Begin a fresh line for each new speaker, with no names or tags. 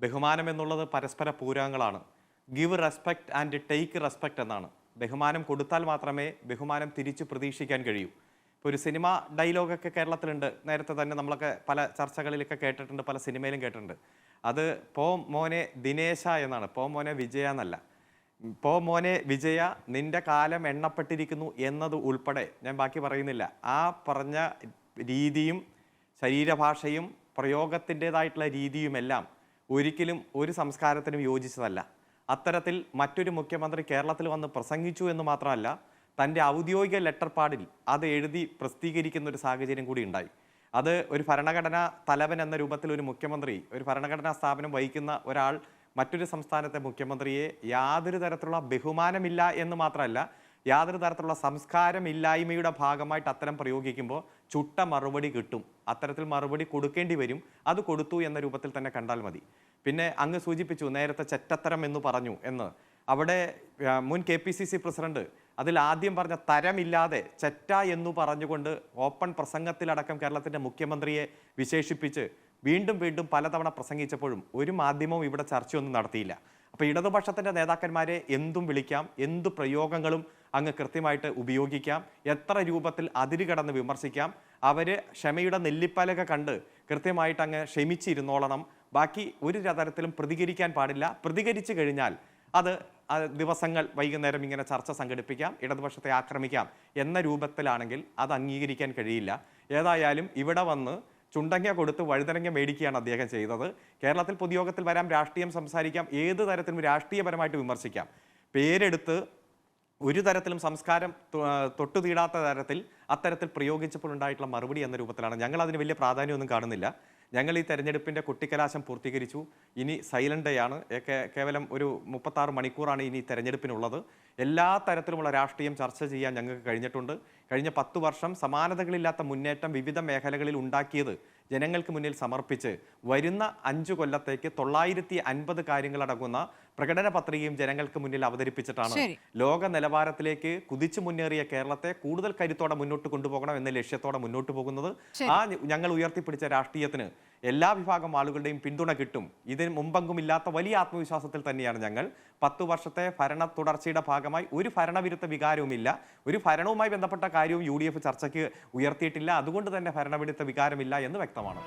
ബഹുമാനം എന്നുള്ളത് പരസ്പര പൂരകങ്ങളാണ്. Give respect and take respect എന്നാണ്. ബഹുമാനം കൊടുത്താൽ മാത്രമേ ബഹുമാനം തിരിച്ചു പ്രതീക്ഷിക്കാൻ കഴിയൂ. ഇപ്പോൾ ഒരു സിനിമ ഡയലോഗൊക്കെ കേരളത്തിലുണ്ട്. നേരത്തെ തന്നെ നമ്മളൊക്കെ പല ചർച്ചകളിലൊക്കെ കേട്ടിട്ടുണ്ട്, പല സിനിമയിലും കേട്ടിട്ടുണ്ട്. അത് പോ മോനെ ദിനേശ എന്നാണ്, പോ മോനെ വിജയ എന്നല്ല. പോ മോനെ വിജയ, നിന്റെ കാലം എണ്ണപ്പെട്ടിരിക്കുന്നു എന്നത് ഉൾപ്പെടെ ഞാൻ ബാക്കി പറയുന്നില്ല. ആ പറഞ്ഞ രീതിയും ശരീരഭാഷയും പ്രയോഗത്തിൻ്റെതായിട്ടുള്ള രീതിയുമെല്ലാം ഒരിക്കലും ഒരു സംസ്കാരത്തിനും യോജിച്ചതല്ല. അത്തരത്തിൽ മറ്റൊരു മുഖ്യമന്ത്രി കേരളത്തിൽ വന്ന് പ്രസംഗിച്ചു എന്ന് മാത്രമല്ല, തൻ്റെ ഔദ്യോഗിക ലെറ്റർ പാഡിൽ അത് എഴുതി പ്രസിദ്ധീകരിക്കുന്ന ഒരു സാഹചര്യം കൂടി ഉണ്ടായി. അത് ഒരു ഭരണഘടനാ തലവൻ എന്ന രൂപത്തിൽ ഒരു മുഖ്യമന്ത്രി, ഒരു ഭരണഘടനാ സ്ഥാപനം വഹിക്കുന്ന ഒരാൾ മറ്റൊരു സംസ്ഥാനത്തെ മുഖ്യമന്ത്രിയെ യാതൊരു തരത്തിലുള്ള ബഹുമാനമില്ല എന്ന് മാത്രമല്ല, യാതൊരു തരത്തിലുള്ള സംസ്കാരമില്ലായ്മയുടെ ഭാഗമായിട്ട് അത്തരം പ്രയോഗിക്കുമ്പോൾ ചുട്ട മറുപടി കിട്ടും. അത്തരത്തിൽ മറുപടി കൊടുക്കേണ്ടി വരും. അത് കൊടുത്തു എന്ന രൂപത്തിൽ തന്നെ കണ്ടാൽ മതി. പിന്നെ അങ്ങ് സൂചിപ്പിച്ചു നേരത്തെ ചെറ്റത്തരം എന്ന് പറഞ്ഞു എന്ന്. അവിടെ മുൻ KPCC പ്രസിഡന്റ് അതിൽ ആദ്യം പറഞ്ഞ തരമില്ലാതെ ചെറ്റ എന്ന് പറഞ്ഞുകൊണ്ട് ഓപ്പൺ പ്രസംഗത്തിലടക്കം കേരളത്തിൻ്റെ മുഖ്യമന്ത്രിയെ വിശേഷിപ്പിച്ച് വീണ്ടും വീണ്ടും പലതവണ പ്രസംഗിച്ചപ്പോഴും ഒരു മാധ്യമവും ഇവിടെ ചർച്ചയൊന്നും നടത്തിയില്ല. അപ്പോൾ ഇടതുപക്ഷത്തിൻ്റെ നേതാക്കന്മാരെ എന്തും വിളിക്കാം, എന്തു പ്രയോഗങ്ങളും അങ്ങ് കൃത്യമായിട്ട് ഉപയോഗിക്കാം, എത്ര രൂപത്തിൽ അതിരുകടന്ന് വിമർശിക്കാം. അവർ ക്ഷമയുടെ നെല്ലിപ്പലക കണ്ട് കൃത്യമായിട്ട് അങ്ങ് ക്ഷമിച്ചിരുന്നോളണം. ബാക്കി ഒരു തരത്തിലും പ്രതികരിക്കാൻ പാടില്ല. പ്രതികരിച്ചു കഴിഞ്ഞാൽ അത് ദിവസങ്ങൾ വൈകുന്നേരം ഇങ്ങനെ ചർച്ച സംഘടിപ്പിക്കാം, ഇടതുപക്ഷത്തെ ആക്രമിക്കാം എന്ന രൂപത്തിലാണെങ്കിൽ അത് അംഗീകരിക്കാൻ കഴിയില്ല. ഏതായാലും ഇവിടെ വന്ന് ചുണ്ടങ്ങ കൊടുത്ത് വഴുതനങ്ങ മേടിക്കുകയാണ് അദ്ദേഹം ചെയ്തത്. കേരളത്തിൽ പൊതുയോഗത്തിൽ വരാം, രാഷ്ട്രീയം സംസാരിക്കാം, ഏത് തരത്തിലും രാഷ്ട്രീയപരമായിട്ട് വിമർശിക്കാം. പേരെടുത്ത് ഒരു തരത്തിലും സംസ്കാരം തൊട്ടു തീടാത്ത തരത്തിൽ അത്തരത്തിൽ പ്രയോഗിച്ചപ്പോൾ ഉണ്ടായിട്ടുള്ള മറുപടി എന്ന രൂപത്തിലാണ്. ഞങ്ങൾ അതിന് വലിയ പ്രാധാന്യമൊന്നും കാണുന്നില്ല. ഞങ്ങൾ ഈ തെരഞ്ഞെടുപ്പിൻ്റെ കൊട്ടിക്കലാശം പൂർത്തീകരിച്ചു. ഇനി സൈലന്റ് ഡേ ആണ്. കേവലം ഒരു 36 മണിക്കൂറാണ് ഇനി തെരഞ്ഞെടുപ്പിനുള്ളത്. എല്ലാ തരത്തിലുമുള്ള രാഷ്ട്രീയം ചർച്ച ചെയ്യാൻ ഞങ്ങൾക്ക് കഴിഞ്ഞിട്ടുണ്ട്. കഴിഞ്ഞ 10 വർഷം സമാനതകളില്ലാത്ത മുന്നേറ്റം വിവിധ മേഖലകളിൽ ഉണ്ടാക്കിയത് ജനങ്ങൾക്ക് മുന്നിൽ സമർപ്പിച്ച് വരുന്ന 5 കൊല്ലത്തേക്ക് 950 കാര്യങ്ങളടങ്ങുന്ന പ്രകടന പത്രികയും ജനങ്ങൾക്ക് മുന്നിൽ അവതരിപ്പിച്ചിട്ടാണ് ലോക നിലവാരത്തിലേക്ക് കുതിച്ചു മുന്നേറിയ കേരളത്തെ കൂടുതൽ കരുത്തോടെ മുന്നോട്ട് കൊണ്ടുപോകണം എന്ന ലക്ഷ്യത്തോടെ മുന്നോട്ട് പോകുന്നത്. ആ ഞങ്ങൾ ഉയർത്തിപ്പിടിച്ച രാഷ്ട്രീയത്തിന് എല്ലാ വിഭാഗം ആളുകളുടെയും പിന്തുണ കിട്ടും. ഇതിന് മുമ്പെങ്കുമില്ലാത്ത വലിയ ആത്മവിശ്വാസത്തിൽ തന്നെയാണ് ഞങ്ങൾ. 10 വർഷത്തെ ഭരണ തുടർച്ചയുടെ ഭാഗമായി ഒരു ഭരണവിരുദ്ധ വികാരവുമില്ല. ഒരു ഭരണവുമായി ബന്ധപ്പെട്ട കാര്യവും UDF ചർച്ചയ്ക്ക് ഉയർത്തിയിട്ടില്ല. അതുകൊണ്ട് തന്നെ ഭരണവിരുദ്ധ വികാരമില്ല എന്ന് വ്യക്തമാണ്.